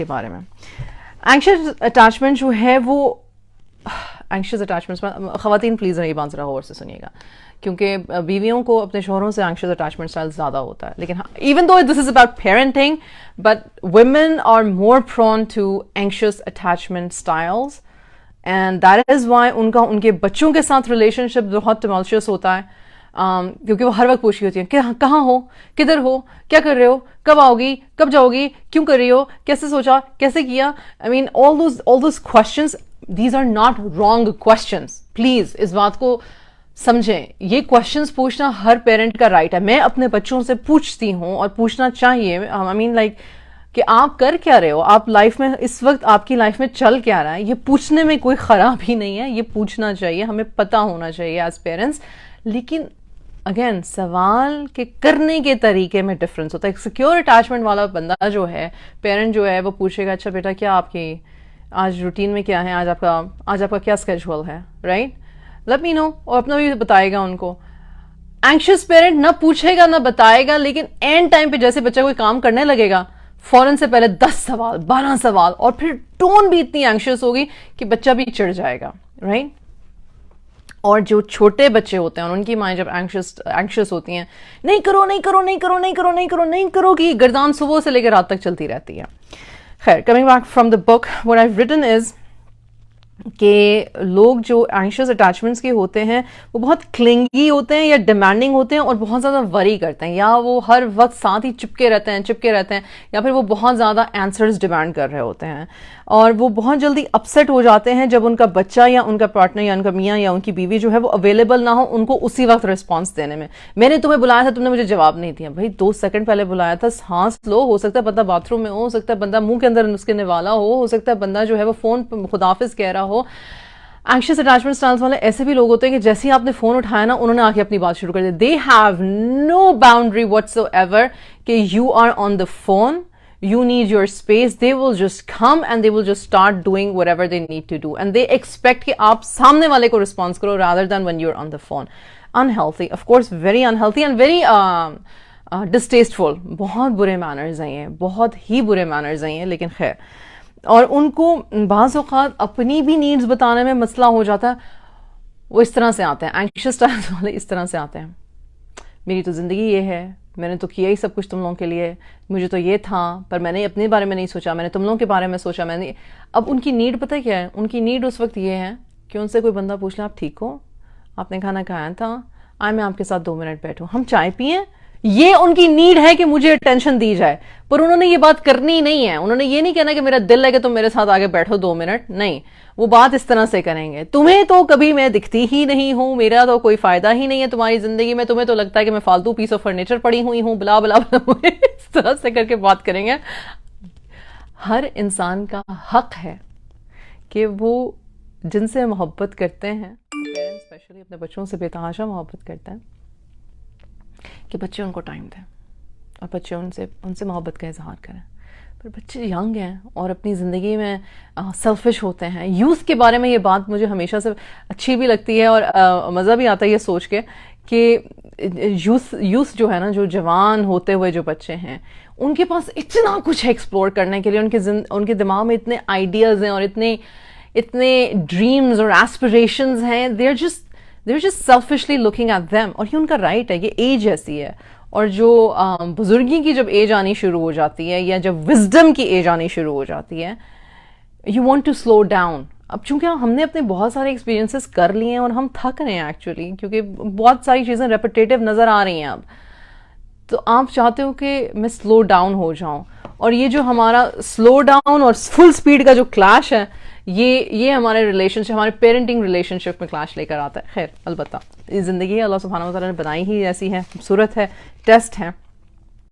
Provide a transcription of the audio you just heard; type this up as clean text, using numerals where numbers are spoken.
کے بارے میں. اینکشیس اٹیچمنٹ جو ہے وہ اینکشیس اٹیچمنٹس میں خواتین پلیز یہ بات ذرا غور سے سنیے گا, کیونکہ بیویوں کو اپنے شوہروں سے اینکشیس اٹیچمنٹ اسٹائل زیادہ ہوتا ہے, لیکن even though this is about parenting but women are more prone to anxious attachment styles, and that is why ان کے بچوں کے ساتھ ریلیشن شپ بہت ٹملشیس ہوتا ہے, کیونکہ وہ ہر وقت پوچھ رہی ہوتی ہیں کہ کہاں ہو, کدھر ہو, کیا کر رہے ہو, کب آؤ گی, کب جاؤ گی, کیوں کر رہی ہو, کیسے سوچا, کیسے کیا. I mean all those questions, these are not wrong questions. Please اس بات کو سمجھیں, یہ کوشچنس پوچھنا ہر پیرنٹ کا رائٹ ہے. میں اپنے بچوں سے پوچھتی ہوں اور پوچھنا چاہیے. آئی مین لائک کہ آپ کر کیا رہے ہو, آپ لائف میں اس وقت آپ کی لائف میں چل کیا رہا ہے, یہ پوچھنے میں کوئی خرابی نہیں ہے, یہ پوچھنا چاہیے, ہمیں پتہ ہونا چاہیے ایز پیرنٹس. لیکن اگین سوال کے کرنے کے طریقے میں ڈفرینس ہوتا ہے. ایک سیکیور اٹیچمنٹ والا بندہ جو ہے, پیرنٹ جو ہے, وہ پوچھے گا اچھا بیٹا کیا آپ کی آج روٹین میں کیا ہے, آج آپ کا کیا اسکیجول ہے, رائٹ, لیٹ می نو, اور اپنا بھی بتائے گا ان کو. اینکشیس پیرنٹ نہ پوچھے گا نہ بتائے گا, لیکن اینڈ ٹائم پہ جیسے بچہ کوئی کام کرنے لگے گا فوراً سے پہلے 10 سوال 12 سوال, اور پھر ٹون بھی اتنی اینکشیس ہوگی کہ بچہ بھی چڑھ جائے گا, رائٹ. اور جو چھوٹے بچے ہوتے ہیں اور ان کی مائیں جب اینکشیس ہوتی ہیں, نہیں کرو نہیں کرو نہیں کرو نہیں کرو نہیں کرو نہیں کرو کی گردان صبح سے لے کے رات تک چلتی رہتی ہے. خیر, coming back from the book, what I've written is کہ لوگ جو اینکشیس اٹیچمنٹس کے ہوتے ہیں وہ بہت کلنگی ہوتے ہیں یا ڈیمانڈنگ ہوتے ہیں اور بہت زیادہ وری کرتے ہیں, یا وہ ہر وقت ساتھ ہی چپکے رہتے ہیں, یا پھر وہ بہت زیادہ آنسرز ڈیمانڈ کر رہے ہوتے ہیں, اور وہ بہت جلدی اپسیٹ ہو جاتے ہیں جب ان کا بچہ یا ان کا پارٹنر یا ان کا میاں یا ان کی بیوی جو ہے وہ اویلیبل نہ ہو ان کو اسی وقت رسپانس دینے میں. میں نے تمہیں بلایا تھا, تم نے مجھے جواب نہیں دیا. بھائی 2 سیکنڈ پہلے بلایا تھا, سانس لو, ہو سکتا ہے بندہ باتھ روم میں ہو سکتا ہے بندہ منہ کے اندر نسخے نوالا ہو سکتا ہے بندہ جو ہے وہ فون پہ خداحافظ کہہ رہا ہو. اینکشیس اٹیچمنٹ اسٹائلس والے ایسے بھی لوگ ہوتے ہیں کہ جیسے ہی آپ نے فون اٹھایا نا, انہوں نے آ کے اپنی بات شروع کر دی. They have no boundary whatsoever کہ you are on the phone, you need your space. They will just come and they will just start doing whatever they need to do, and they expect کہ آپ سامنے والے کو response کرو rather than when you're on the phone. Unhealthy, of course, very unhealthy and very distasteful. بہت برے manners ہیں یہ, بہت ہی برے manners ہیں یہ, لیکن خیر. اور ان کو بعض اوقات اپنی بھی نیڈز بتانے میں مسئلہ ہو جاتا ہے. وہ اس طرح سے آتے ہیں, اینکشیس ٹائپس والے اس طرح سے آتے ہیں, میری تو زندگی یہ ہے, میں نے تو کیا ہی سب کچھ تم لوگوں کے لیے, مجھے تو یہ تھا, پر میں نے اپنے بارے میں نہیں سوچا, میں نے تم لوگوں کے بارے میں سوچا. میں نے اب ان کی نیڈ پتہ کیا ہے, ان کی نیڈ اس وقت یہ ہے کہ ان سے کوئی بندہ پوچھ لے آپ ٹھیک ہو, آپ نے کھانا کھایا تھا, آئے میں آپ کے ساتھ 2 منٹ بیٹھوں, ہم چائے پئیں. یہ ان کی نیڈ ہے کہ مجھے اٹینشن دی جائے, پر انہوں نے یہ بات کرنی نہیں ہے. انہوں نے یہ نہیں کہنا کہ میرا دل ہے کہ تم میرے ساتھ آگے بیٹھو 2 منٹ, نہیں, وہ بات اس طرح سے کریں گے. تمہیں تو کبھی میں دکھتی ہی نہیں ہوں, میرا تو کوئی فائدہ ہی نہیں ہے تمہاری زندگی میں, تمہیں تو لگتا ہے کہ میں فالتو پیس آف فرنیچر پڑی ہوئی ہوں, بلا بلا بلا, اس طرح سے کر کے بات کریں گے. ہر انسان کا حق ہے کہ وہ جن سے محبت کرتے ہیں, پیرنٹس اسپیشلی اپنے بچوں سے بے تحاشا محبت کرتے ہیں, کہ بچے ان کو ٹائم دیں اور بچے ان سے محبت کا اظہار کریں. پر بچے ینگ ہیں اور اپنی زندگی میں سیلفش ہوتے ہیں. یوتھ کے بارے میں یہ بات مجھے ہمیشہ سے اچھی بھی لگتی ہے اور مزہ بھی آتا ہے یہ سوچ کے کہ یوتھ جو ہے نا, جو جوان ہوتے ہوئے جو بچے ہیں, ان کے پاس اتنا کچھ ہے ایکسپلور کرنے کے لیے, ان کے دماغ میں اتنے آئیڈیاز ہیں اور اتنے ڈریمز اور ایسپریشنز ہیں. they're just selfishly looking at them, اور یہ ان کا رائٹ ہے, یہ ایج ایسی ہے. اور جو بزرگی کی جب ایج آنی شروع ہو جاتی ہے یا جب وزڈم کی ایج آنی شروع ہو جاتی ہے, you want to slow down. اب چونکہ ہم نے اپنے بہت سارے ایکسپیرینسز کر لیے ہیں اور ہم تھک رہے ہیں ایکچولی, کیونکہ بہت ساری چیزیں ریپیٹیٹیو نظر آ رہی ہیں اب, تو آپ چاہتے ہو کہ میں سلو ڈاؤن ہو جاؤں. اور یہ جو ہمارا سلو ڈاؤن اور فل سپیڈ کا جو کلیش ہے, یہ ہمارے ریلیشن شپ, ہمارے پیرنٹنگ ریلیشن شپ میں کلیش لے کر آتا ہے. خیر, البتہ یہ زندگی اللہ سبحانہ و تعالیٰ نے بنائی ہی ایسی ہے, خوبصورت ہے, ٹیسٹ ہے.